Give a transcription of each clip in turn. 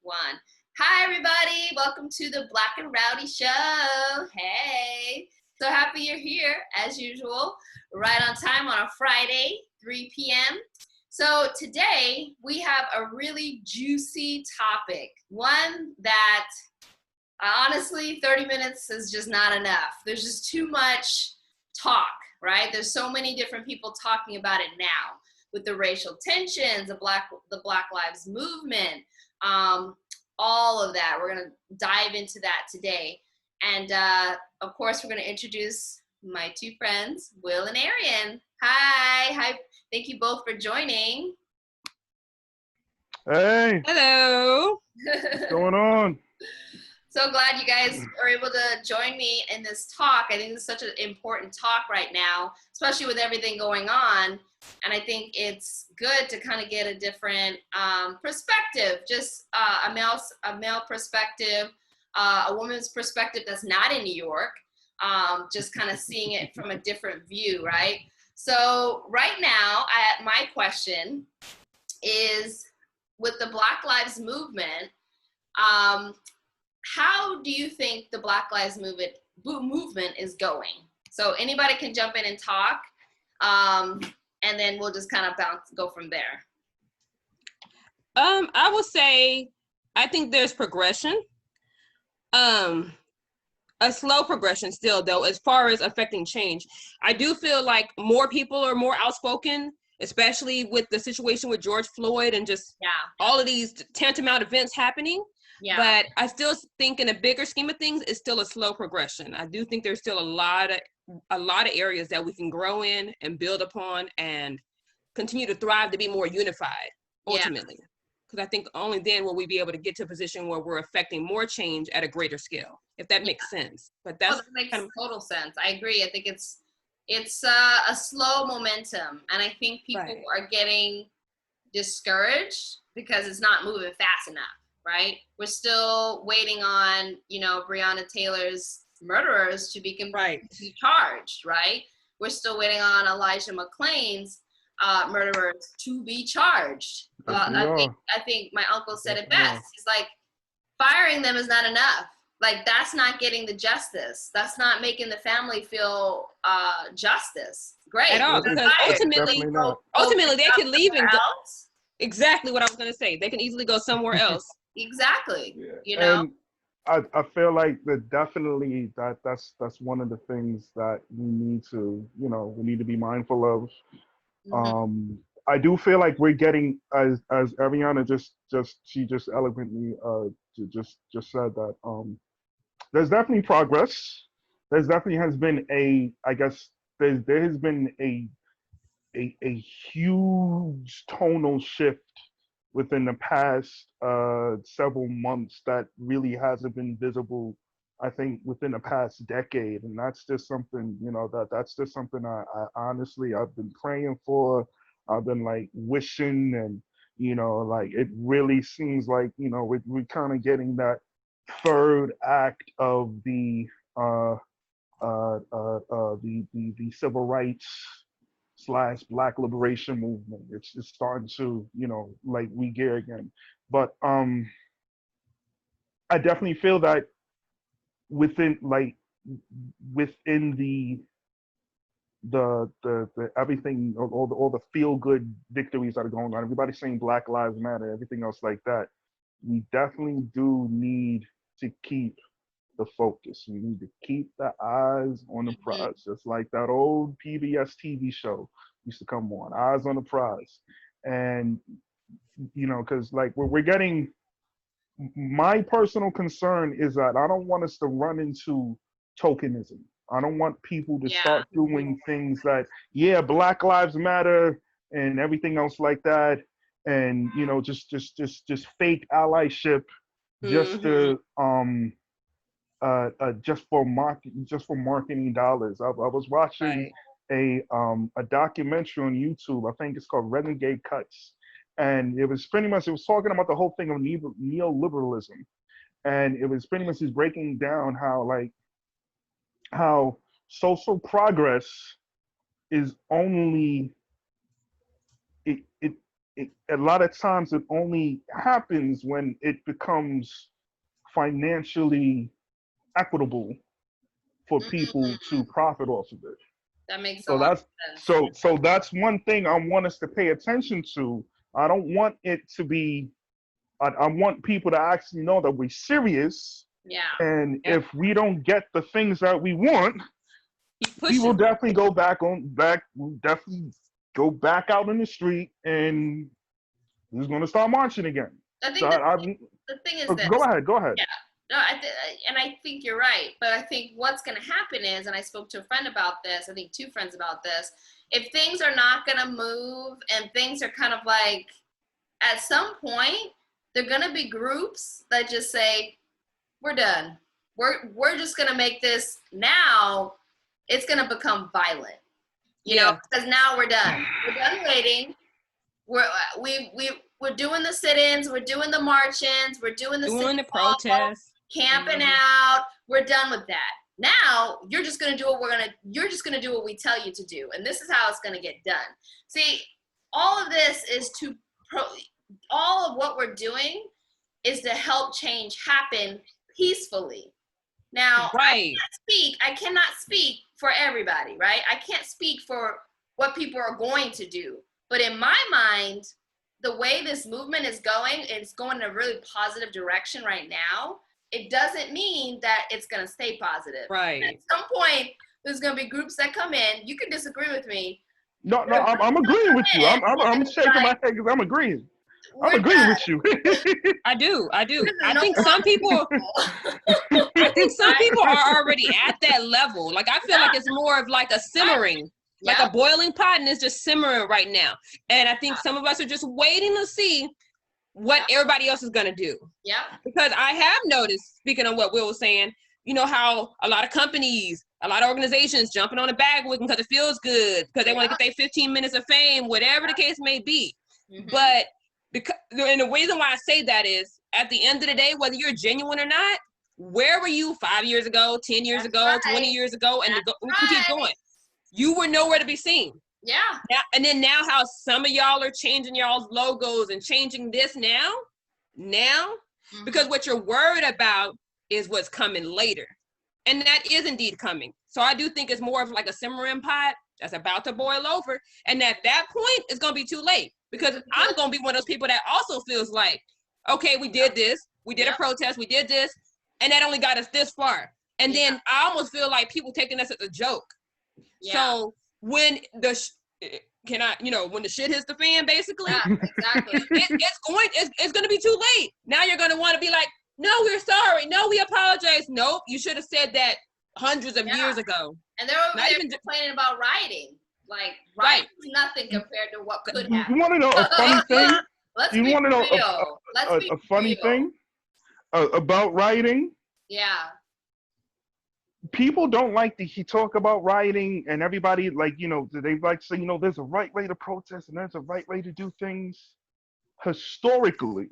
One. Hi, everybody. Welcome to the Black and Rowdy Show. Hey. So happy you're here, as usual, right on time on a Friday, 3 p.m. So today we have a really juicy topic, one that honestly 30 minutes is just not enough. There's just too much talk, right? There's so many different people talking about it now with the racial tensions, the Black Lives Movement, all of that. We're going to dive into that today. And of course, we're going to introduce my two friends, Will and Arian. Hi. Thank you both for joining. Hey. Hello. What's going on? So glad you guys are able to join me in this talk. I think this is such an important talk right now, especially with everything going on. And I think it's good to kind of get a different perspective, just a male perspective, a woman's perspective that's not in New York, just kind of seeing it from a different view, right? So right now, my question is, with the Black Lives Movement, how do you think the Black Lives movement is going? So anybody can jump in and talk, and then we'll just kind of go from there. I would say I think there's progression. A slow progression still, though, as far as affecting change. I do feel like more people are more outspoken, especially with the situation with George Floyd and just all of these tantamount events happening. Yeah. But I still think in a bigger scheme of things, it's still a slow progression. I do think there's still a lot of areas that we can grow in and build upon and continue to thrive to be more unified, ultimately. Because I think only then will we be able to get to a position where we're affecting more change at a greater scale, if that makes sense. But that makes total sense. I agree. I think it's a slow momentum, and I think people are getting discouraged because it's not moving fast enough. Right? We're still waiting on, Breonna Taylor's murderers to be charged, right? We're still waiting on Elijah McClain's murderers to be charged. I think my uncle said it best. He's like, firing them is not enough. Like, that's not getting the justice. That's not making the family feel justice. Great. At all. Because ultimately they could leave and go. Exactly what I was going to say. They can easily go somewhere else. Exactly. And I feel like that definitely that's one of the things that we need to be mindful of. Mm-hmm. I do feel like we're getting, as Ariana just eloquently just said, that there's definitely progress. There's definitely has been there has been a huge tonal shift within the past several months that really hasn't been visible, I think, within the past decade. And that's just something, that's just something I honestly, I've been praying for. I've been like wishing, and, like it really seems like, we're kind of getting that third act of the civil rights / Black liberation movement. It's starting to, like re-gear again. But I definitely feel that within the everything, all the feel good victories that are going on, everybody's saying Black Lives Matter, everything else like that, we definitely do need to keep the focus. We need to keep the eyes on the prize, just like that old PBS TV show used to come on, Eyes on the Prize. And because like we're getting, my personal concern is that I don't want us to run into tokenism. I don't want people to start doing things that, Black Lives Matter and everything else like that, and just fake allyship, just to just for marketing dollars. I was watching a documentary on YouTube. I think it's called Renegade Cuts, and it was talking about the whole thing of neoliberalism, and it was pretty much just breaking down how social progress is only a lot of times it only happens when it becomes financially equitable for people to Mm, profit off of it. that makes a So lot that's of sense. so that's one thing I want us to pay attention to. I don't want it to be. I want people to actually know that we're serious, Yeah. and Yep. if we don't get the things that we want, Keep we will pushing. definitely go back. We'll definitely go back out in the street, and we're going to start marching again. I So think the thing is this. go ahead, go ahead. Yeah. No, and I think you're right. But I think what's going to happen is, and I spoke to a friend about this, I think two friends about this, if things are not going to move and things are kind of like, at some point, they're going to be groups that just say, we're done. We're just going to make this now, it's going to become violent. You know, because now we're done. We're done waiting. We're doing the sit-ins, we're doing the march-ins, we're doing the protests, camping out. We're done with that. Now you're just gonna do what do what we tell you to do, and this is how it's gonna get done. See, all of this is all of what we're doing is to help change happen peacefully. Now, right. I cannot speak for everybody, right? I can't speak for what people are going to do. But in my mind, the way this movement is going, it's going in a really positive direction right now. It doesn't mean that it's going to stay positive. Right. At some point, there's going to be groups that come in. You can disagree with me. No, I'm agreeing with you. I'm shaking my head because I'm agreeing. I'm agreeing with you. I do. I think some people are already at that level. Like, I feel like it's more of like a simmering, like a boiling pot, and it's just simmering right now. And I think some of us are just waiting to see what everybody else is going to do. Yeah. Because I have noticed, speaking of what Will was saying, you know, how a lot of companies, a lot of organizations jumping on the bandwagon because it feels good, because they want to get their 15 minutes of fame, whatever the case may be. Mm-hmm. But and the reason why I say that is, at the end of the day, whether you're genuine or not, where were you 5 years ago, 10 years ago, 20 years ago, and we can keep going. You were nowhere to be seen. Yeah. And then now how some of y'all are changing y'all's logos and changing this now, because what you're worried about is what's coming later. And that is indeed coming. So I do think it's more of like a simmering pot that's about to boil over. And at that point, it's going to be too late, because I'm going to be one of those people that also feels like, okay, we did this. We did a protest. We did this. And that only got us this far. And then I almost feel like people taking us as a joke. Yeah. So when when the shit hits the fan, basically, exactly. it's going to be too late. Now you're going to want to be like, no, we're sorry. No, we apologize. Nope, you should have said that hundreds of years ago. And they're over there complaining about rioting. Like, rioting is nothing compared to what could happen. You want to know a funny thing? Let's be real. A funny thing about rioting? Yeah. People don't like to talk about rioting, and everybody, like, you know, they like to say, you know, there's a right way to protest and there's a right way to do things. Historically,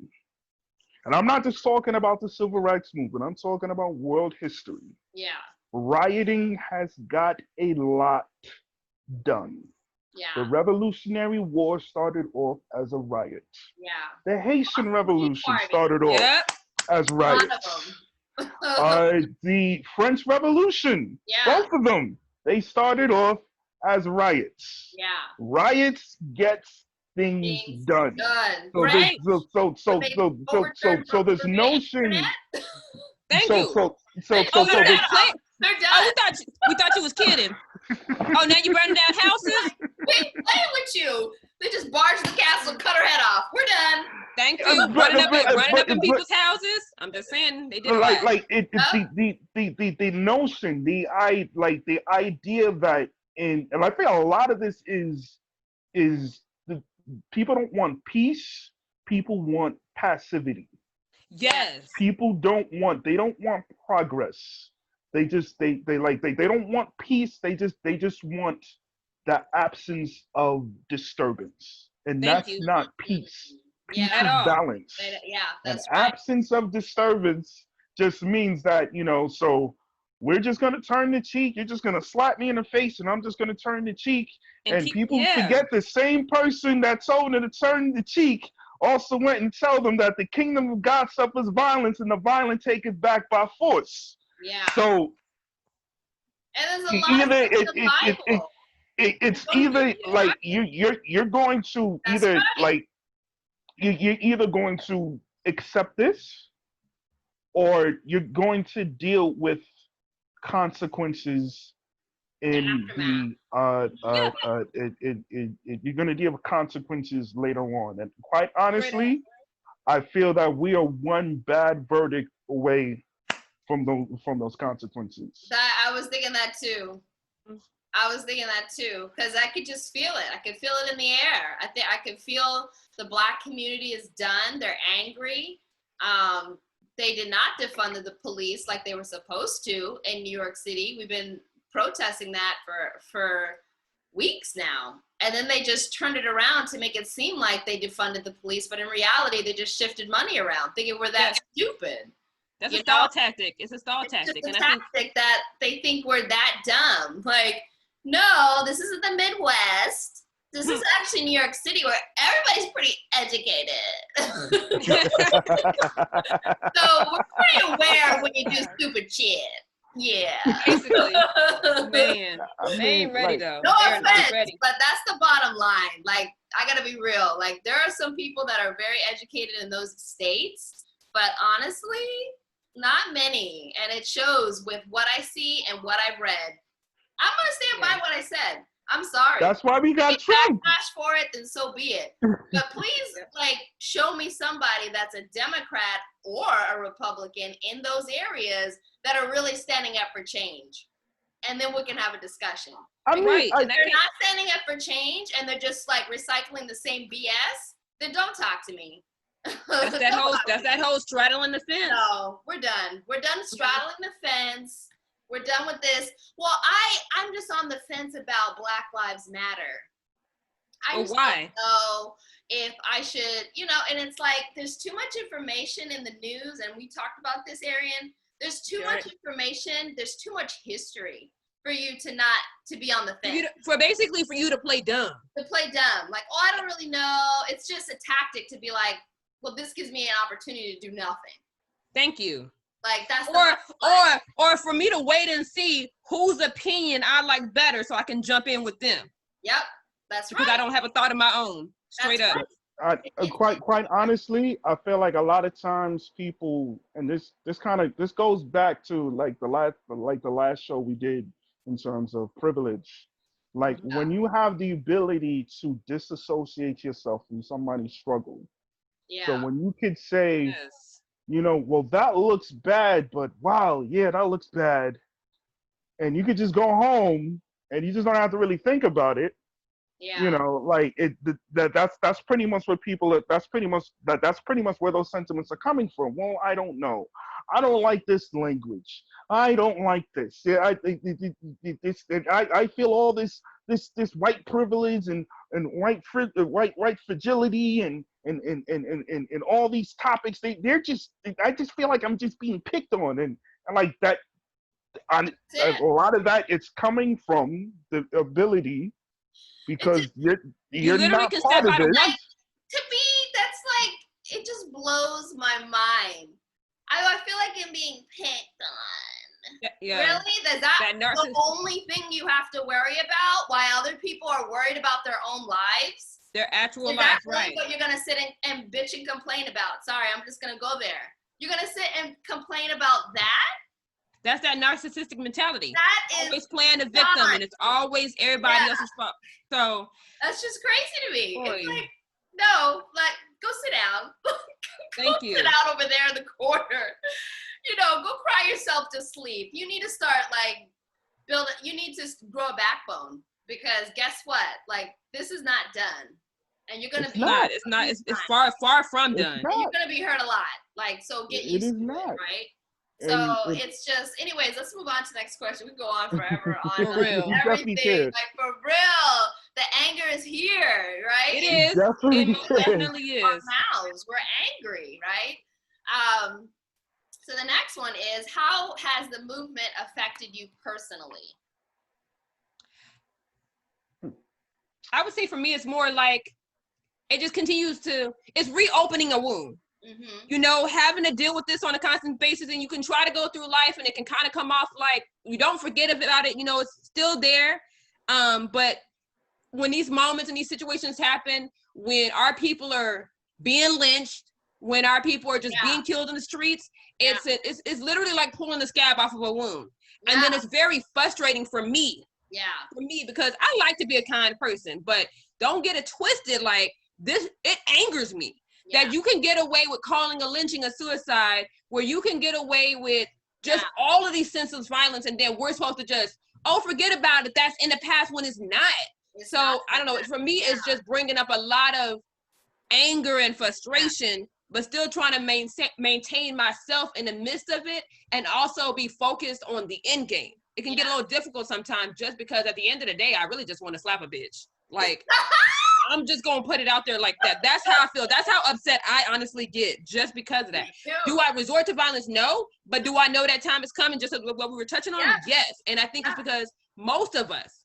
and I'm not just talking about the civil rights movement, I'm talking about world history. Yeah. Rioting has got a lot done. Yeah. The Revolutionary War started off as a riot. Yeah. The Haitian Revolution started off as riots. The French Revolution, both of them, they started off as riots. Yeah. Riots gets things done. Right. So this notion. Thank you. They're done. We thought you was kidding. Oh, now you burning down houses? They playing with you. They just barged the castle and cut her head off. We're done. Thank you. Running up in people's houses. I'm just saying they did the notion, the idea that and I think a lot of this is the people don't want peace. People want passivity. Yes. People don't want progress. They don't want peace. They just want the absence of disturbance, and that's not peace. Peace is balance. That's An absence of disturbance just means that, you know, so we're just gonna turn the cheek. You're just gonna slap me in the face, and I'm just gonna turn the cheek. And And keep, people yeah. forget the same person that told them to turn the cheek also went and tell them that the kingdom of God suffers violence, and the violent take it back by force. Yeah. So and there's a lot either of stuff in the Bible. it's either like you're going to That's either right. like you're either going to accept this, or you're going to deal with consequences in the you're going to deal with consequences later on. And quite honestly, I feel that we are one bad verdict away from those consequences. I was thinking that too. Because I could just feel it. I could feel it in the air. I think I could feel the Black community is done. They're angry. They did not defund the police like they were supposed to in New York City. We've been protesting that for weeks now. And then they just turned it around to make it seem like they defunded the police, but in reality, they just shifted money around, thinking we're that stupid. That's a stall tactic. It's a stall tactic. It's a tactic that they think we're that dumb. Like, no, this isn't the Midwest. This is actually New York City, where everybody's pretty educated. So we're pretty aware when you do stupid shit. Yeah. Basically. Man, they ain't ready though. No They're offense, ready. but that's the bottom line. Like, I gotta be real. Like, there are some people that are very educated in those states, but honestly, not many. And it shows with what I see and what I've read. I'm gonna stand by what I said. I'm sorry. That's why we got Trump. Backlash for it, then so be it. But please, like, show me somebody that's a Democrat or a Republican in those areas that are really standing up for change, and then we can have a discussion. I mean, right. If they're not standing up for change and they're just like recycling the same BS, then don't talk to me. That's that whole straddling the fence. No, we're done. We're done straddling the fence. We're done with this. Well, I'm just on the fence about Black Lives Matter. I just why? don't know if I should, and it's like there's too much information in the news, and we talked about this, Arian. There's too much information. There's too much history for you to be on the fence. For you to play dumb. To play dumb. Like, oh, I don't really know. It's just a tactic to be like, well, this gives me an opportunity to do nothing. Thank you. Like, that's or for me to wait and see whose opinion I like better so I can jump in with them. Yep, that's because I don't have a thought of my own. Straight up. Right. Quite honestly, I feel like a lot of times people, and this goes back to like the last show we did in terms of privilege. Like when you have the ability to disassociate yourself from somebody's struggle. Yeah. So when you could say, well, that looks bad, but wow, yeah, that looks bad. And you could just go home and you just don't have to really think about it. Yeah. Like that's pretty much what people that's pretty much where those sentiments are coming from. Well, I don't know. I don't like this language. I don't like this. Yeah, I feel all this white privilege and white fragility and all these topics. I just feel like I'm just being picked on and like that. A lot of that it's coming from the ability. Because you're not part of it. Like, to me, that's like, it just blows my mind. I feel like I'm being picked on. Yeah. Really? Is that the only thing you have to worry about while other people are worried about their own lives? Their actual lives, Is that really right. what you're going to sit and bitch and complain about? Sorry, I'm just going to go there. You're going to sit and complain about that? That's that narcissistic mentality. That is always playing the victim, and it's always everybody else's fault. So that's just crazy to me. It's like, no, like, go sit down. Thank you. Sit out over there in the corner. Go cry yourself to sleep. You need to start like you need to grow a backbone, because guess what? Like, this is not done. And you're gonna it's far from done. And you're gonna be hurt a lot. Like, so get used to it, right? So it's just, anyways, let's move on to the next question. We can go on forever on everything. Like, for real, the anger is here, right? It is. It definitely is. Our mouths, we're angry, right? So the next one is, how has the movement affected you personally? I would say for me, it's more like it just continues to, it's reopening a wound. Mm-hmm. You know, having to deal with this on a constant basis, and you can try to go through life and it can kind of come off like you don't forget about it, you know, it's still there. But when these moments and these situations happen, when our people are being lynched, when our people are just being killed in the streets, it's literally like pulling the scab off of a wound. And then it's very frustrating for me. For me, because I like to be a kind person, but don't get it twisted. Like this, it angers me that you can get away with calling a lynching a suicide, where you can get away with just all of these senseless violence, and then we're supposed to just, oh, forget about it. That's in the past, when it's not. So I don't know. For me, it's just bringing up a lot of anger and frustration, but still trying to maintain myself in the midst of it, and also be focused on the end game. It can get a little difficult sometimes, just because at the end of the day, I really just want to slap a bitch. Like, I'm just going to put it out there like that. That's how I feel. That's how upset I honestly get, just because of that. Do I resort to violence? No. But do I know that time is coming, just what we were touching on? Yes. And I think it's because most of us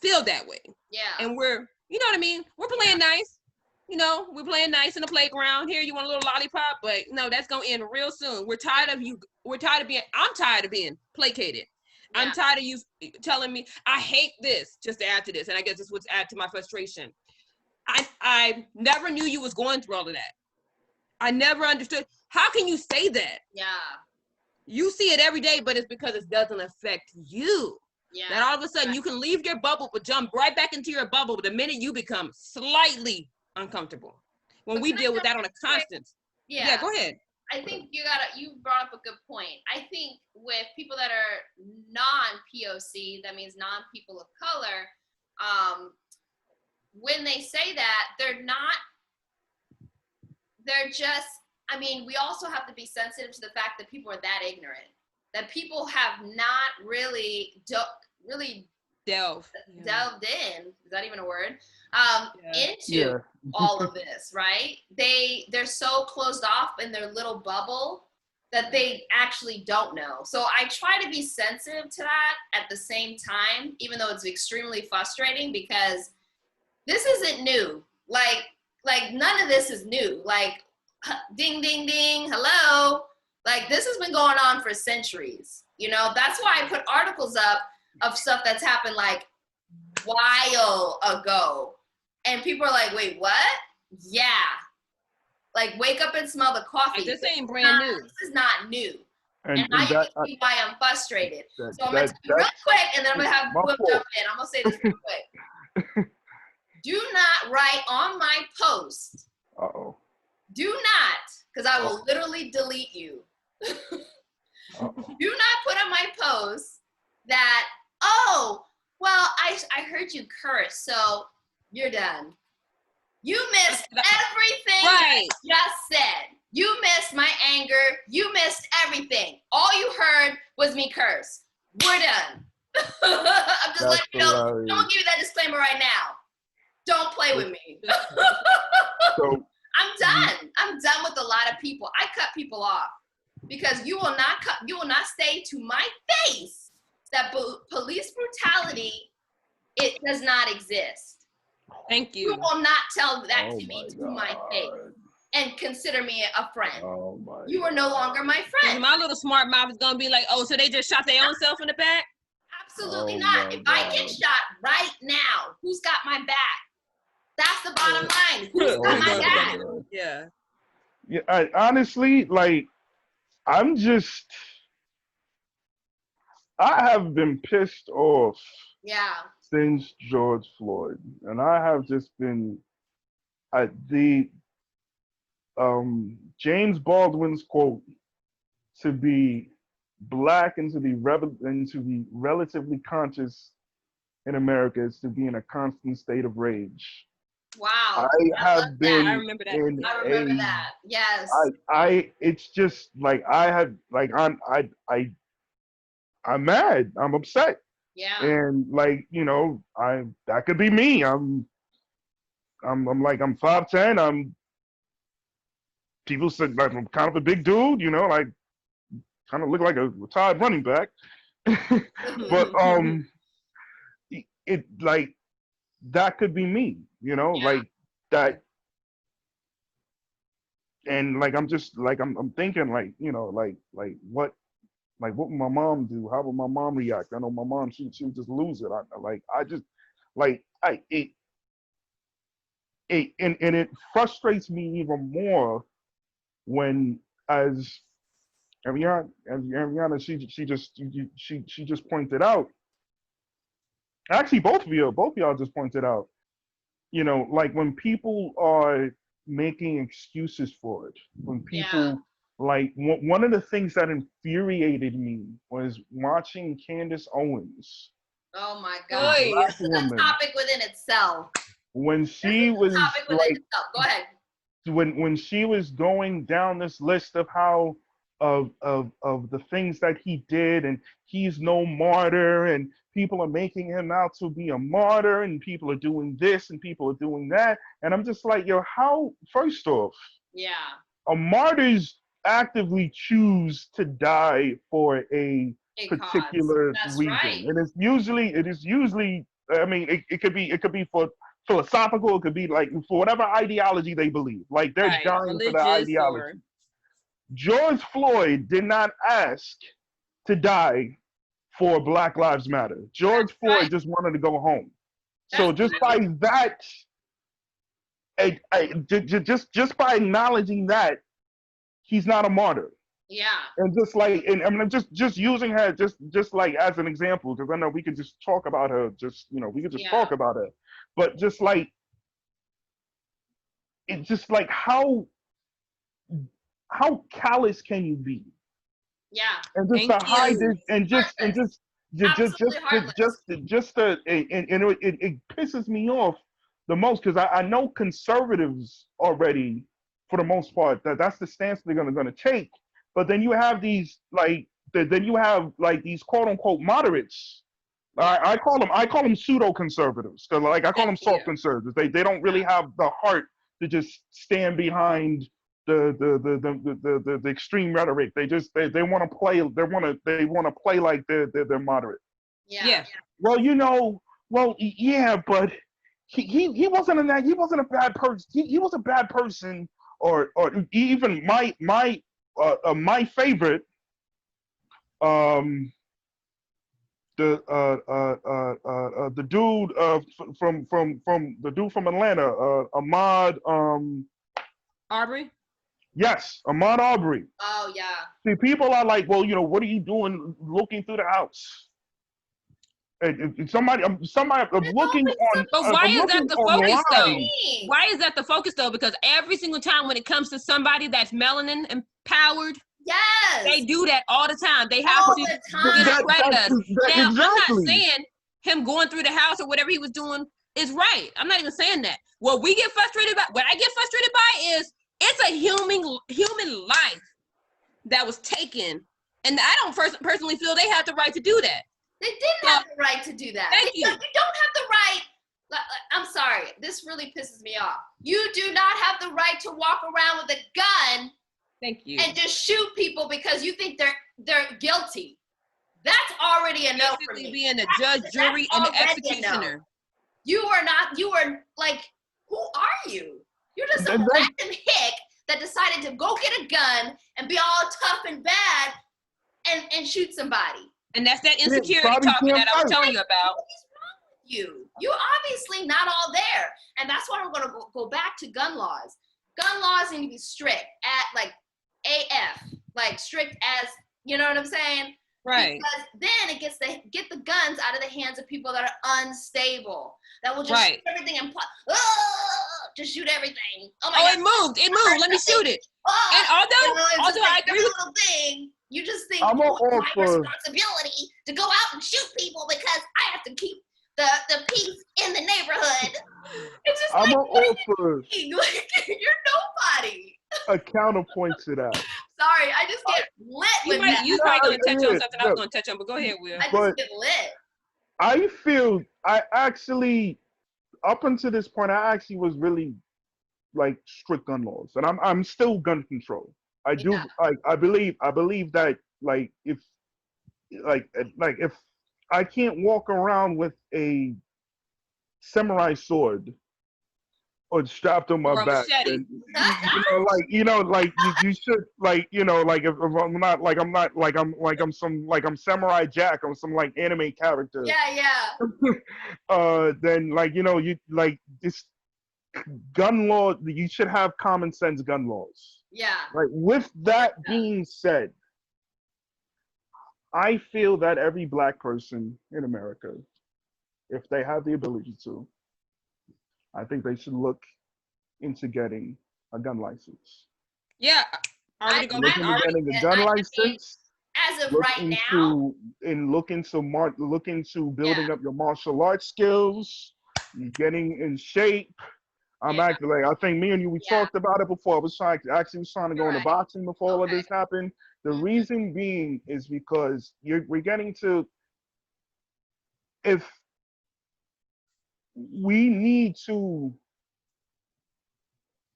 feel that way. And we're, you know what I mean? We're playing nice. You know, we're playing nice in the playground. Here, you want a little lollipop, but no, that's going to end real soon. We're tired of you. I'm tired of being placated. I'm tired of you telling me, I hate this, just to add to this. And I guess this would add to my frustration. I never knew you was going through all of that. I never understood. How can you say that? You see it every day, but it's because it doesn't affect you. That all of a sudden you can leave your bubble, but jump right back into your bubble the minute you become slightly uncomfortable. When we deal with that on a constant. Yeah, go ahead. I think you brought up a good point. I think with people that are non-POC, that means non-people of color, when they say that, they're just, I mean, we also have to be sensitive to the fact that people are that ignorant, that people have not really delved in, is that even a word, into all of this, right? They're so closed off in their little bubble that they actually don't know. So I try to be sensitive to that at the same time, even though it's extremely frustrating, because this isn't new. Like none of this is new. Like, ding, ding, ding, hello. Like, this has been going on for centuries. You know, that's why I put articles up of stuff that's happened like while ago. And people are like, wait, what? Yeah. Like, wake up and smell the coffee. This ain't brand new. This is not new. And I see why I'm frustrated. So I'm going to tell you real quick, and then I'm going to have Whip jump in. I'm going to say this real quick. Do not write on my post. Do not, because I will literally delete you. Do not put on my post that, oh, well, I heard you curse, so you're done. You missed everything I just said. You missed my anger. You missed everything. All you heard was me curse. We're done. I'm just letting you know. I'm going to give you that disclaimer right now. Don't play with me. So, I'm done. I'm done with a lot of people. I cut people off because you will not say to my face that police brutality, it does not exist. Thank you. You will not tell that to me to my face and consider me a friend. You are no longer my friend. My little smart mouth is gonna be like, oh, so they just shot their own self in the back? Absolutely not. If I get shot right now, who's got my back? That's the bottom line. Who's got my back? Yeah, I honestly, like, I have been pissed off since George Floyd, and I have just been James Baldwin's quote, to be black and to be relatively conscious in America is to be in a constant state of rage. Wow. I have been. I remember that. I remember that. Yes. It's just like I'm mad. I'm upset. Yeah. And like, you know, that could be me. I'm 5'10". People said like I'm kind of a big dude, you know, like kind of looked like a retired running back. But it like that could be me, you know, Yeah. like that. And like I'm just like I'm thinking like, you know, what would my mom do? How would my mom react? I know my mom, she would just lose it. I just like I it and it frustrates me even more when, as Ariana, she just pointed out. Actually, both of y'all just pointed out. You know, like when people are making excuses for it, when Yeah. people like one of the things that infuriated me was watching Candace Owens, Oh my the God. Oy. black This is a woman, topic within itself. when This is she a was topic within like itself. Go ahead. when she was going down this list of how of the things that he did, and he's no martyr, and people are making him out to be a martyr, and people are doing this and people are doing that, and I'm just like, yo, how, first off, Yeah. a martyrs actively choose to die for a A cause. particular That's reason, right. and it is usually, I mean, it could be for philosophical, it could be like for whatever ideology they believe, like they're Right. dying for their Religious or ideology. George Floyd did not ask to die for Black Lives Matter. George Right. Floyd just wanted to go home. That's So just right. by that, just by acknowledging that, he's not a martyr. Yeah. And just like, and I mean, just using her just like as an example, because I know we could just talk about her, just, you know, we could just Yeah. talk about her, but just like, it's just like how callous can you be, Yeah. and just thank to hide you. it, and Heartless. Absolutely and it pisses me off the most, because I know conservatives already, for the most part, that's the stance they're gonna take. But then you have these like then you have like these quote unquote moderates. Yeah. I call them pseudo conservatives, because like I call them Thank you. soft conservatives. They don't really Yeah. have the heart to just stand behind the extreme rhetoric. They want to play. They want to play like they're moderate. Yeah. Yeah. Well, you know, well, yeah, but he wasn't he wasn't a bad person. He was a bad person, or even my favorite, um the dude from the dude from Atlanta, Ahmad, Aubrey. yes, Ahmad Aubrey. Oh yeah. See, people are like, well, you know, what are you doing looking through the house? And somebody, I'm It's looking always on, But something. why I'm is that looking the focus though? online. Why is that the focus though? Because every single time when it comes to somebody that's melanin empowered, they Yes. do that all the time. They have All to the time. discredit us. Now, I'm not Exactly. saying him going through the house or whatever he was doing is right. I'm not even saying that. What we get frustrated about, what I get frustrated by is it's a human life that was taken, and I don't personally feel they have the right to do that. They didn't So, have the right to do that. thank You you. don't have the right. I'm sorry. This really pisses me off. You do not have the right to walk around with a gun Thank you. and just shoot people because you think they're guilty. That's already a no for Basically me. being the judge, That's jury, and the already a no. executioner. You are not. You are like, who are you? You're just some And that, random hick that decided to go get a gun and be all tough and bad and shoot somebody. And that's that insecurity probably talking can't that I was fight. telling you about. What is wrong with you? You're obviously not all there. And that's why I'm going to go back to gun laws. Gun laws need to be strict at like AF, like strict as, you know what I'm saying? Right. Because then it gets get the guns out of the hands of people that are unstable, that will just Right. shoot everything and just shoot everything. Oh my Oh, God. it moved. It moved. Let me shoot it. Oh, And it's although just I like agree every with little thing, you just think, I'm oh, it's all my for. responsibility to go out and shoot people because I have to keep the peace in the neighborhood. It's just I'm like, what all do for you mean? You're nobody. a counterpoint to that. Sorry, I just get lit you with that. was probably gonna touch on Yeah, something I was gonna touch on, but go ahead, Will. I just but get lit. I feel I actually, up until this point, I actually was really like strict gun laws, and I'm still gun control. I Yeah. do. I believe that if if I can't walk around with a samurai sword or strapped on my Or a back, machete. then you should if I'm not I'm Samurai Jack or some like anime character, Yeah. then you this gun law, you should have common sense gun laws. Yeah. Right. With that being said, I feel that every black person in America, if they have the ability to, I think they should look into getting a gun license. Yeah, already I going Look to into like getting a it. gun I mean, license. as of Look right now, into look into yeah, building up your martial arts skills, getting in shape. I'm yeah, actually I think me and you we yeah. talked about it before. I was trying to You're go into right. boxing before all of Okay. this happened. The Mhm. reason being is because we're getting to if we need to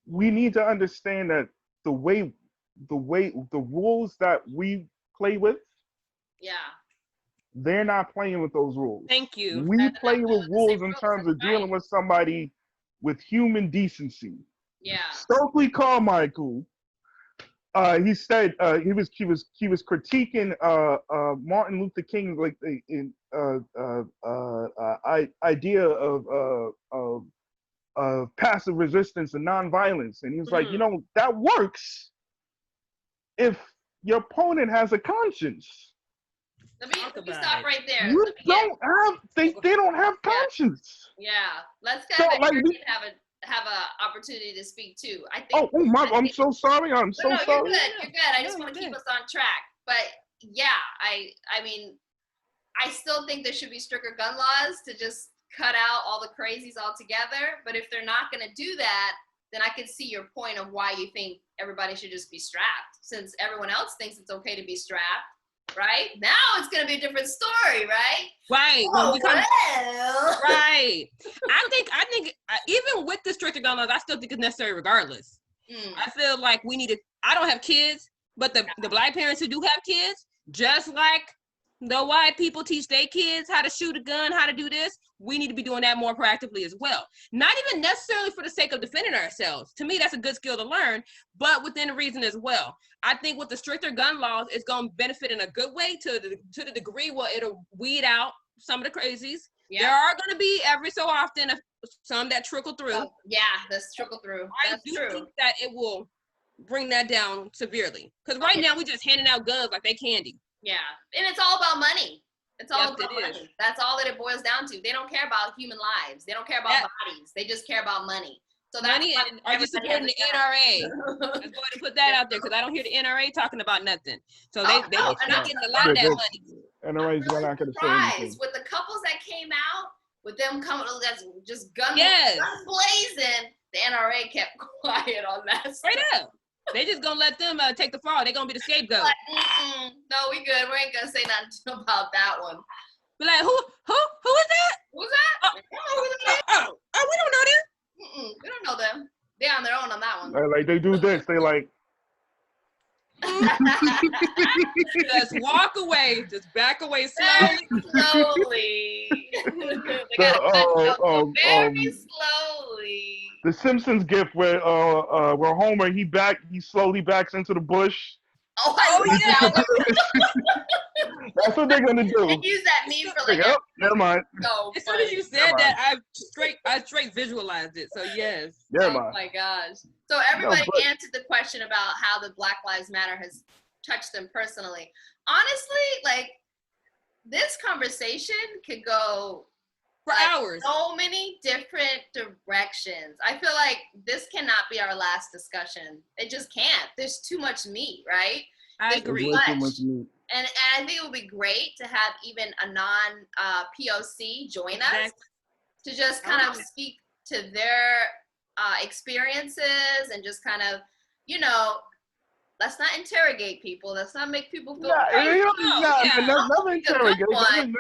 we need to understand that the way the rules that we play with, Yeah. they're not playing with those rules. Thank you. We They're play not playing with with the same rules in rules. terms of That's right. dealing with somebody with human decency. Yeah. Stokely Carmichael, he said he was critiquing Martin Luther King's idea of passive resistance and nonviolence, and he was like, Mhm. that works if your opponent has a conscience. Talk Let me about stop it. right there. You Let me get don't have they don't have yeah. conscience. Yeah. Let's So get like, Eric have a opportunity to speak too. I'm so sorry. I'm No, so you're sorry. good. You're good. I No, just want you're to keep good. us on track. But yeah, I mean, I still think there should be stricter gun laws to just cut out all the crazies altogether. But if they're not going to do that, then I can see your point of why you think everybody should just be strapped, since everyone else thinks it's okay to be strapped, right? Now it's going to be a different story, right? Right. When Oh, we come well. right. I think even with the stricter gun laws, I still think it's necessary regardless. I feel like we need to. I don't have kids, but the black parents who do have kids, just like the white people teach their kids how to shoot a gun, how to do this, we need to be doing that more proactively as well. Not even necessarily for the sake of defending ourselves. To me, that's a good skill to learn, but within reason as well. I think with the stricter gun laws, it's going to benefit in a good way to the degree where it'll weed out some of the crazies. Yeah. There are going to be every so often some that trickle through. Oh, yeah, that's trickle through. That's I do think that it will bring that down severely. Because right now we're just handing out guns like they candy. Yeah, and it's all about money. It's all Yes, about it money. is. That's all that it boils down to. They don't care about human lives. They don't care about bodies. They just care about money. So that's money, why and are you everybody supporting the has a gun. NRA? Let's go ahead and put that out there because I don't hear the NRA talking about nothing. So they no, and I'm getting a lot of that money. NRA's really not going to say anything. surprised with the couples that came out with them coming. That's just guns blazing. The NRA kept quiet on that. Straight up. They just gonna let them take the fall. They're gonna be the scapegoat. Like, no, we good. We ain't gonna say nothing about that one. Be like, who is that? Who's that? We don't know them. We don't know them. They're on their own on that one. Like they do this. They like. Just walk away. Just back away slowly. Slowly. They gotta go very slowly. The Simpsons gift where Homer he slowly backs into the bush. Oh yeah. That's what they're gonna do. They use that meme for like. Oh, never mind. So as soon as you said that, I straight visualized it. So yes. My gosh. So everybody answered the question about how the Black Lives Matter has touched them personally. Honestly, like this conversation could go for hours. So many different directions. I feel like this cannot be our last discussion. It just can't. There's too much meat, right? I agree. And I think it would be great to have even a non-POC join us to just kind of speak to their experiences and just kind of, Let's not interrogate people. Let's not make people feel Yeah, crazy. never pick a good interrogate. one.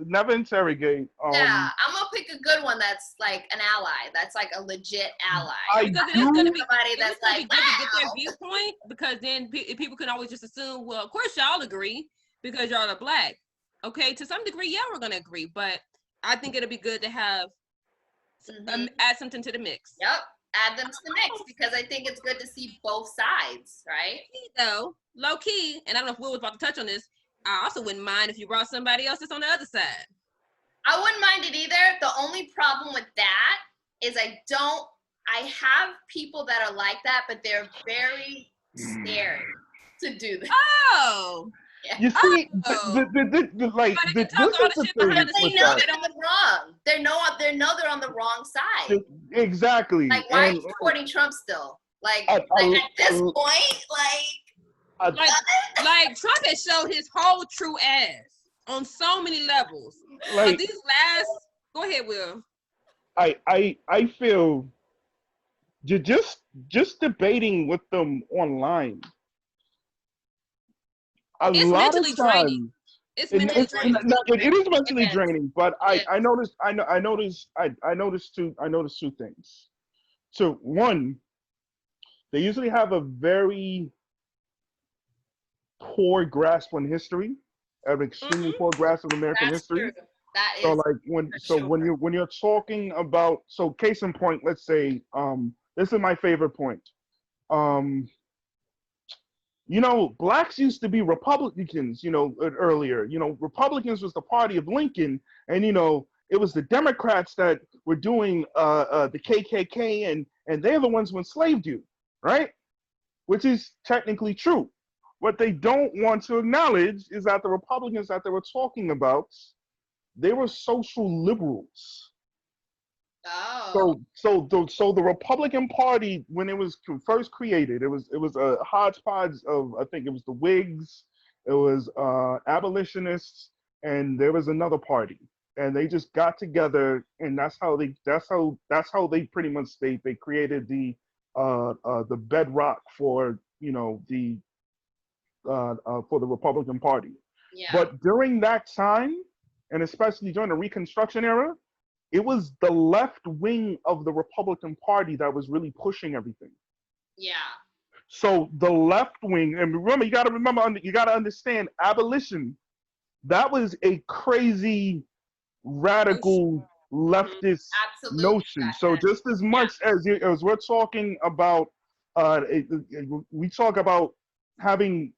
Never interrogate. Yeah, I'm gonna pick a good one that's like an ally. That's like a legit ally. I Because it is do. going to be Somebody it's that's going to like, be good to get their wow. viewpoint, because then people can always just assume, well, of course y'all agree because y'all are black. Okay, to some degree, yeah, we're going to agree, but I think it'll be good to have add something to the mix. Yep, add them to the mix because I think it's good to see both sides, right? Though, low key, and I don't know if Will was about to touch on this, I also wouldn't mind if you brought somebody else that's on the other side. I wouldn't mind it either. The only problem with that is I have people that are like that, but they're very scared to do that. Oh. Yeah. You see, Talk this all is the the shit behind thing the They with scenes. know that. they're on the wrong. They know they're on the wrong side. Exactly. Like, why are you supporting Trump still? Like at this point, like Trump has showed his whole true ass on so many levels. But these last, go ahead, Will. I feel just debating with them online. It's mentally draining. It is mentally draining, but I noticed two things. So one, they usually have a very poor grasp on history, an extremely poor grasp of American history. true. That is So like when you're talking about, so case in point, let's say this is my favorite point. Blacks used to be Republicans, earlier. Republicans was the party of Lincoln, and it was the Democrats that were doing the KKK, and they're the ones who enslaved you, right? Which is technically true. What they don't want to acknowledge is that the Republicans that they were talking about, they were social liberals. Oh. So the Republican Party, when it was first created, it was a hodgepodge of, I think it was the Whigs, it was abolitionists, and there was another party, and they just got together, and that's how they pretty much they created the bedrock for for the Republican Party. Yeah. But during that time, and especially during the Reconstruction era, it was the left wing of the Republican Party that was really pushing everything. Yeah. So the left wing, and remember, you got to understand, abolition, that was a crazy, radical leftist notion. So just as much as we're talking about, we talk about having,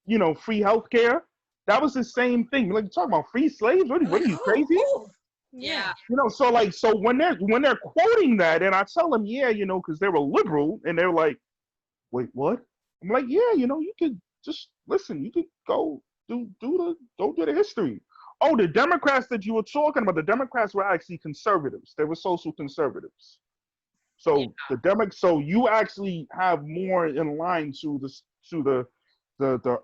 free healthcare, that was the same thing. Like, you talking about free slaves? What are you, crazy? Yeah. So when they're quoting that, and I tell them, yeah, because they were liberal, and they're like, wait, what? I'm like, yeah, you could just listen. You could go do the history. Oh, the Democrats that you were talking about, the Democrats were actually conservatives. They were social conservatives. So so you actually have more in line to the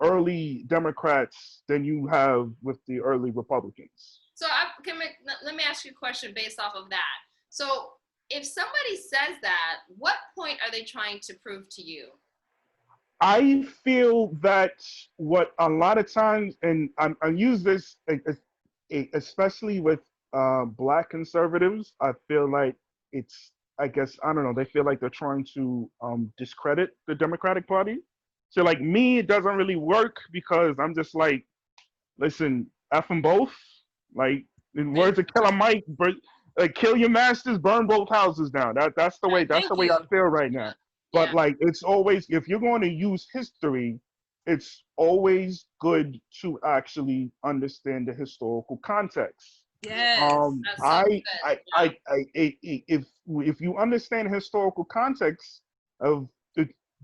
early Democrats than you have with the early Republicans. So let me ask you a question based off of that. So if somebody says that, what point are they trying to prove to you? I feel that what a lot of times, and I use this especially with Black conservatives, I feel like I guess, I don't know, they feel like they're trying to discredit the Democratic Party. So like me, it doesn't really work because I'm just like, listen, F them both. Like, in words of Killer Mike, kill your masters, burn both houses down. That's the way I feel right now. But like, it's always, if you're going to use history, it's always good to actually understand the historical context. Yes. If you understand historical context of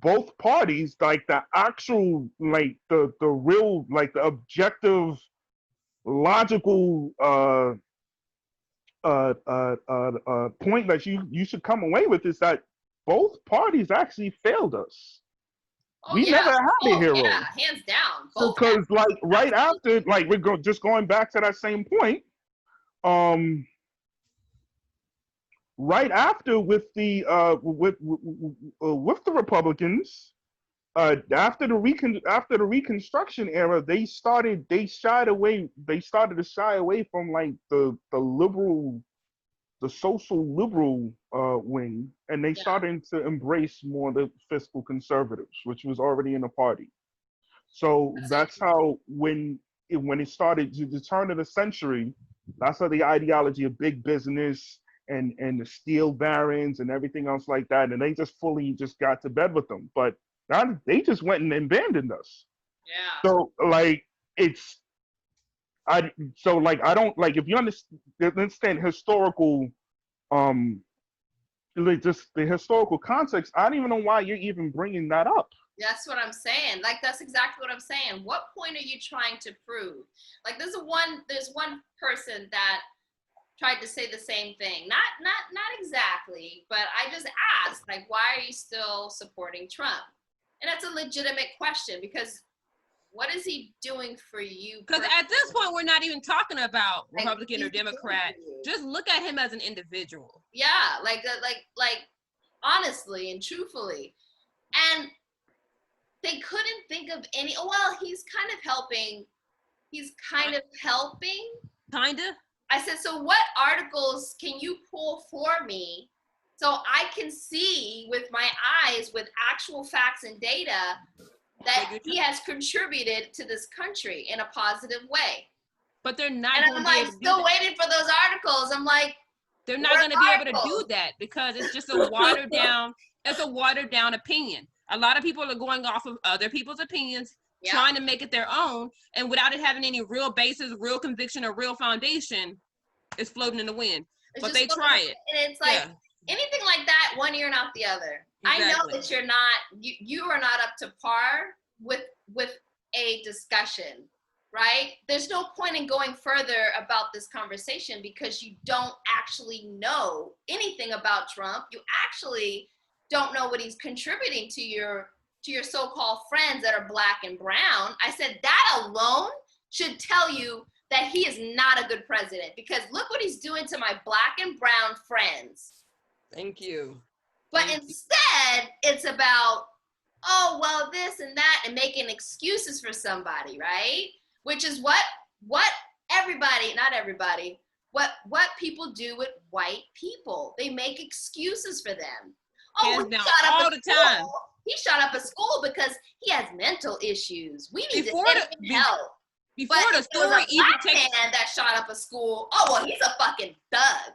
both parties, like the actual, like the real, like the objective, logical point that you should come away with is that both parties actually failed us. We never had a hero. Yeah, hands down. Because like right after, like just going back to that same point, right after with the with the Republicans, after the Reconstruction era, they started to shy away from like the social liberal wing, and they Yeah. started to embrace more the fiscal conservatives, which was already in the party. So that's how when it started to the turn of the century, that's how the ideology of big business and the steel barons and everything else like that, and they just fully just got to bed with them. But now they just went and abandoned us. Yeah. So like it's I so like I don't like if you understand historical um like just the historical context. I don't even know why you're even bringing that up. That's what I'm saying. Like, that's exactly what I'm saying. What point are you trying to prove? Like, there's one person that tried to say the same thing. Not exactly, but I just asked, like, why are you still supporting Trump? And that's a legitimate question, because what is he doing for you? Because at this point, we're not even talking about Republican or he's doing Democrat. for you. Just look at him as an individual. Yeah, like honestly and truthfully. And they couldn't think of any. Oh, well, he's kind of helping. He's kind of helping. Kinda. I said, so what articles can you pull for me so I can see with my eyes, with actual facts and data, that he has contributed to this country in a positive way? But they're not. And going I'm to be like, able to still do waiting for those articles. I'm like, they're not going to be able to do that because it's just a watered down. It's a watered down opinion. A lot of people are going off of other people's opinions, trying to make it their own, and without it having any real basis, real conviction, or real foundation, it's floating in the wind. But they try it. And it's like anything like that, one ear not the other. Exactly. I know that you are not up to par with a discussion, right? There's no point in going further about this conversation because you don't actually know anything about Trump. You actually don't know what he's contributing to your so-called friends that are black and brown. I said that alone should tell you that he is not a good president, because look what he's doing to my black and brown friends. Thank you. But instead, it's about, oh, well, this and that, and making excuses for somebody, right? Which is what everybody, not everybody, what people do with white people. They make excuses for them. Oh, he shot up all the time. He shot up a school because he has mental issues. We need to get him help. Before the story even takes, man that shot up a school. Oh, well, he's a fucking thug.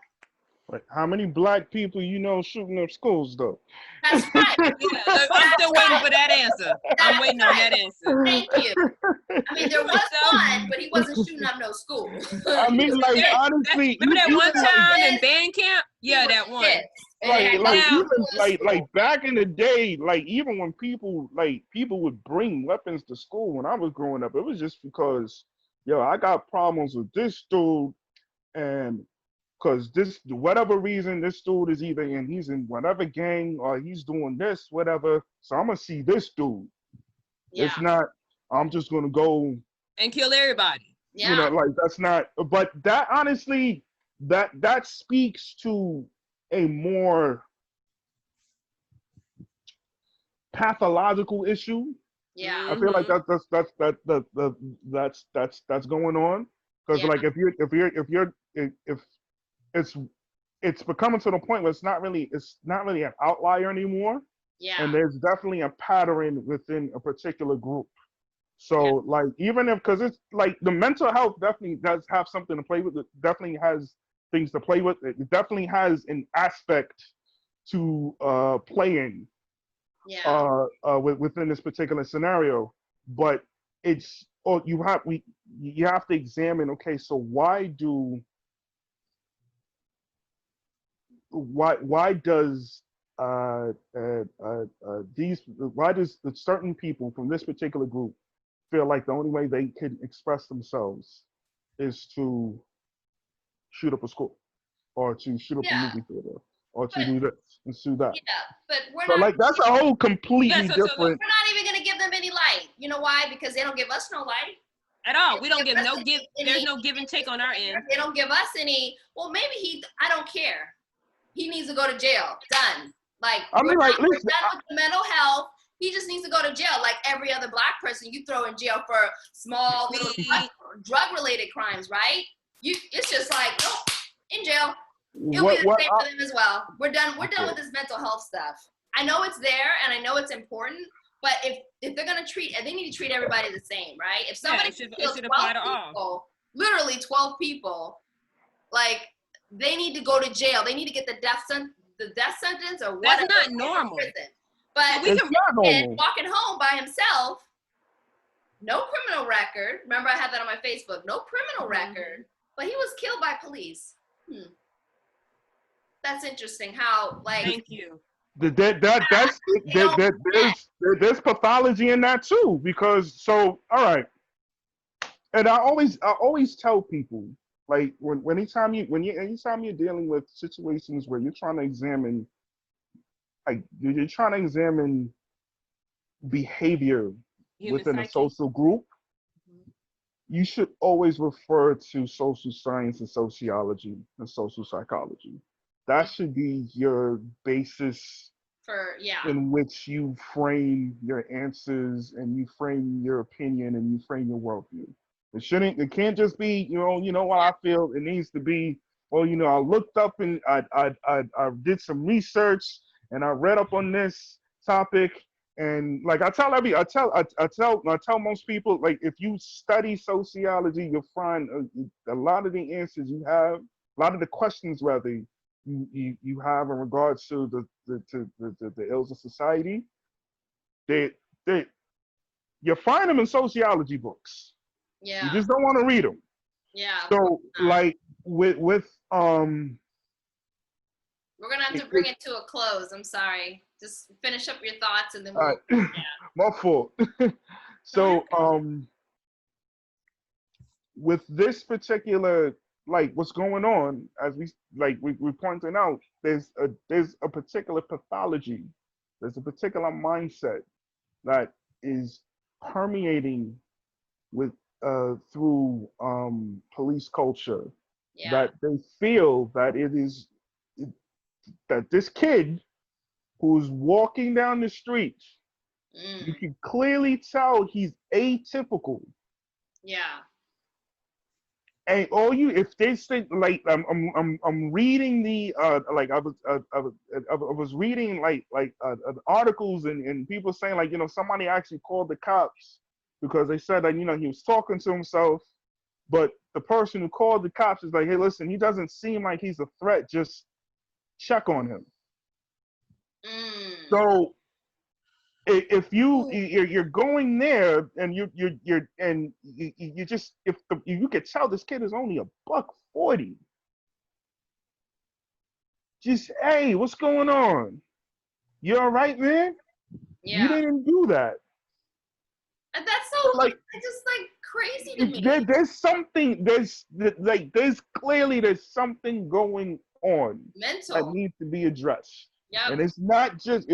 Like, how many black people you know shooting up schools though? That's right. I'm still waiting for that answer. I'm waiting on that answer. Thank you. I mean, there was one, but he wasn't shooting up no school. I mean, like, honestly, remember that one time in band camp? Yeah, that one. Like back in the day, like even when people would bring weapons to school when I was growing up, it was just because, I got problems with this dude, and because whatever reason, this dude is he's in whatever gang or he's doing this, whatever. So I'm gonna see this dude. Yeah. It's not, I'm just gonna go and kill everybody. Yeah. Like that's not, but that honestly, that speaks to a more pathological issue. Yeah. I feel like that's going on. Because like if it's becoming to the point where it's not really an outlier anymore. Yeah. And there's definitely a pattern within a particular group. So like even if, because it's like the mental health definitely does have something to play with. It definitely has things to play with. It definitely has an aspect to playing within this particular scenario. But it's you have to examine. Okay, so why does the certain people from this particular group feel like the only way they can express themselves is to shoot up a school or to shoot up a movie theater or to do this and do that? Yeah, but we're so not. Like that's a whole completely different. We're not even gonna give them any light. You know why? Because they don't give us no light. At all. We don't give no give. There's no give and take on our end. They don't give us any. Well, maybe I don't care. he needs to go to jail. Done. Like, I mean, like, we're listen, done with the mental health. He just needs to go to jail, like every other black person you throw in jail for small little drug-related crimes, right? It's just like, nope, in jail. It'll be the same for them as well. We're done with this mental health stuff. I know it's there and I know it's important, but if they're gonna treat, they need to treat everybody the same, right? If somebody kills 12 people, literally 12 people, like, they need to go to jail. They need to get the death sentence or whatever. That's not normal. But we can walking home by himself, no criminal record. Remember, I had that on my Facebook. No criminal record, but he was killed by police. That's interesting. How, like, thank you. There's pathology in that too, because all right, and I always tell people, like, anytime you're dealing with situations where you're trying to examine, like, you're trying to examine behavior within a social group, you should always refer to social science and sociology and social psychology. That should be your basis in which you frame your answers and you frame your opinion and you frame your worldview. It can't just be, you know what I feel. It needs to be, well, I looked up and I did some research and I read up on this topic. And like I tell most people, like, if you study sociology, you'll find a lot of the answers you have, a lot of the questions rather you have in regards to the ills of society. They you find them in sociology books. Yeah. You just don't want to read them. Yeah. So like with we're gonna have to bring it to a close. I'm sorry. Just finish up your thoughts and then we'll. My fault. So with this particular, like, what's going on, as we pointed out, there's a particular pathology, there's a particular mindset that is permeating with through police culture, that they feel that that this kid who's walking down the street, you can clearly tell he's atypical. Yeah. And if they say, like, I'm reading the like I was reading like articles and people saying, like, somebody actually called the cops because they said that, he was talking to himself, but the person who called the cops is like, hey, listen, he doesn't seem like he's a threat, just check on him. So if you're going there and you just, if you could tell this kid is only $140, just, hey, what's going on? You all right, man? Yeah. You didn't do that. And that's so like, it's just like crazy to me. There's clearly something going on mental that needs to be addressed. Yep. And it's not just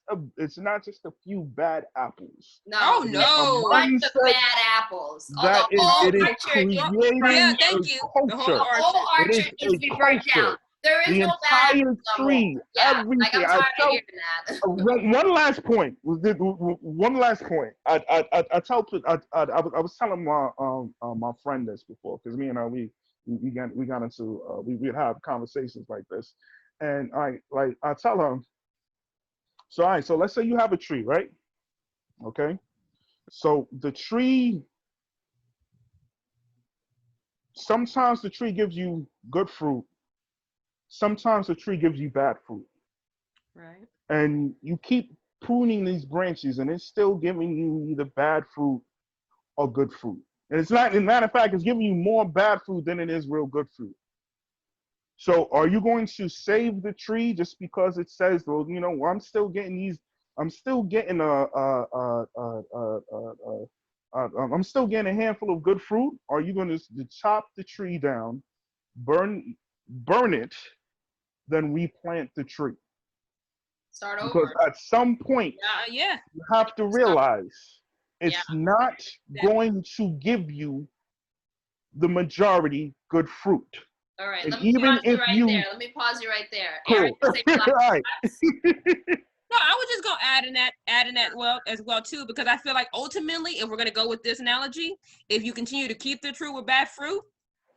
a few bad apples. No, oh no, a bunch of bad apples. That it is creating thank you. Culture. The whole orchard needs to be burnt down. There is no bad apples. Tree, everything. Like, I'm tired of hearing that. One last point. One last point. I was telling my friend this before, because me and her we got into we'd have conversations like this. And I tell her, so let's say you have a tree, right? Okay. So the tree, sometimes the tree gives you good fruit. Sometimes the tree gives you bad fruit. Right. And you keep pruning these branches and it's still giving you either bad fruit or good fruit. And it's not, as a matter of fact, it's giving you more bad fruit than it is real good fruit. So are you going to save the tree just because it says, well, I'm still getting I'm still getting a handful of good fruit? Or are you going to chop the tree down, burn it, then replant the tree? Start over. Because at some point, you have to realize it's not going to give you the majority good fruit. All right, And let me even pause you if right you there. Let me pause you right there. Aaron, cool. say All black right. nuts. No, I was just gonna add in that well as well too, because I feel like ultimately, if we're gonna go with this analogy, if you continue to keep the tree with bad fruit,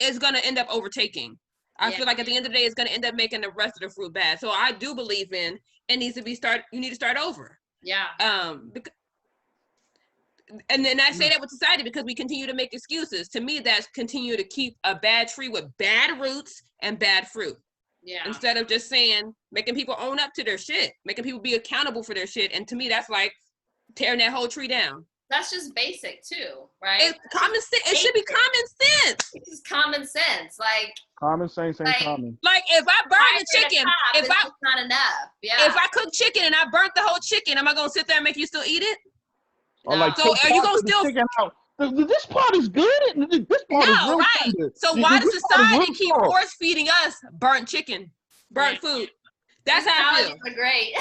it's gonna end up overtaking. I feel like at the end of the day, it's gonna end up making the rest of the fruit bad. So I do believe in it needs to be you need to start over. Yeah. And then I say that with society because we continue to make excuses. To me, that's continue to keep a bad tree with bad roots and bad fruit. Yeah. Instead of just saying, making people own up to their shit, making people be accountable for their shit. And to me, that's like tearing that whole tree down. That's just basic too, right? It's common sense. It should be common sense. It's just common sense. Like Common sense ain't common. Like if I burn the chicken, it's just not enough. Yeah. if I cook chicken and I burnt the whole chicken, am I gonna sit there and make you still eat it? Or like So take are you parts gonna of the still chicken out. This part is good. This part is no real right? tender. So why does This part is society real keep soft. force feeding us burnt chicken, burnt food? That's how I feel. Are great.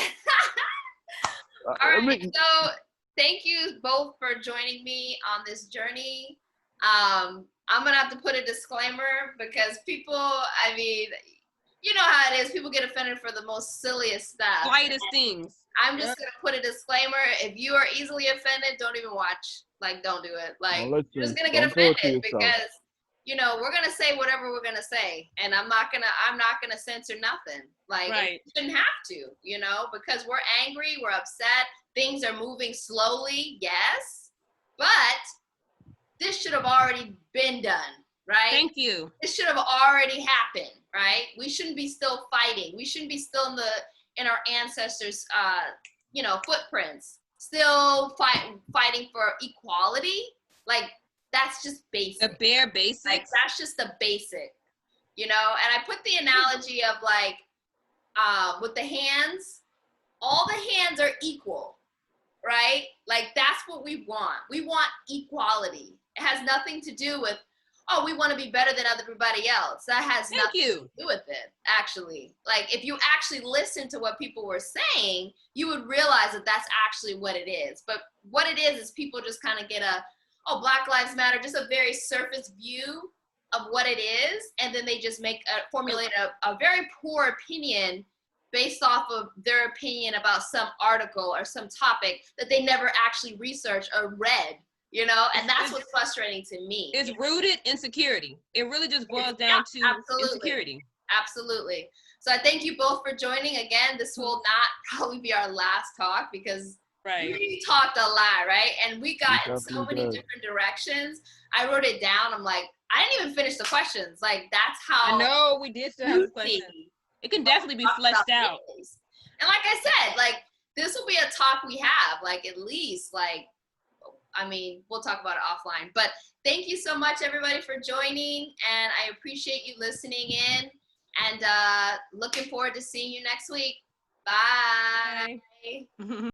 All right, so thank you both for joining me on this journey. I'm gonna have to put a disclaimer because people, I mean, you know how it is. People get offended for the most silliest stuff. Slightest things. I'm just gonna put a disclaimer. If you are easily offended, don't even watch. Like, don't do it. Like, you're just gonna get offended because we're gonna say whatever we're gonna say, and I'm not gonna censor nothing. Like, right. you shouldn't have to, because we're angry, we're upset, things are moving slowly, yes, but this should have already been done, right? Thank you. This should have already happened, right? We shouldn't be still fighting. We shouldn't be still in our ancestors' footprints, still fighting for equality. Like, that's just basic. The bare basics. Like, that's just the basic, And I put the analogy of like, with the hands, all the hands are equal, right? Like, that's what we want. We want equality. It has nothing to do with, oh, we want to be better than everybody else. That has nothing to do with it, actually. Like, if you actually listen to what people were saying, you would realize that that's actually what it is. But what it is people just kind of get Black Lives Matter, just a very surface view of what it is. And then they just formulate a very poor opinion based off of their opinion about some article or some topic that they never actually researched or read, and that's what's frustrating to me. It's rooted insecurity. It really just boils down to insecurity. Absolutely. So I thank you both for joining. Again, this will not probably be our last talk because we talked a lot, right? And we got in so many different directions. I wrote it down. I'm like, I didn't even finish the questions. Like, that's how I know we did still have questions. It can definitely be fleshed out. And like I said, like, this will be a talk we have, like, at least, like, I mean, we'll talk about it offline. But thank you so much, everybody, for joining. And I appreciate you listening in. And looking forward to seeing you next week. Bye. Bye.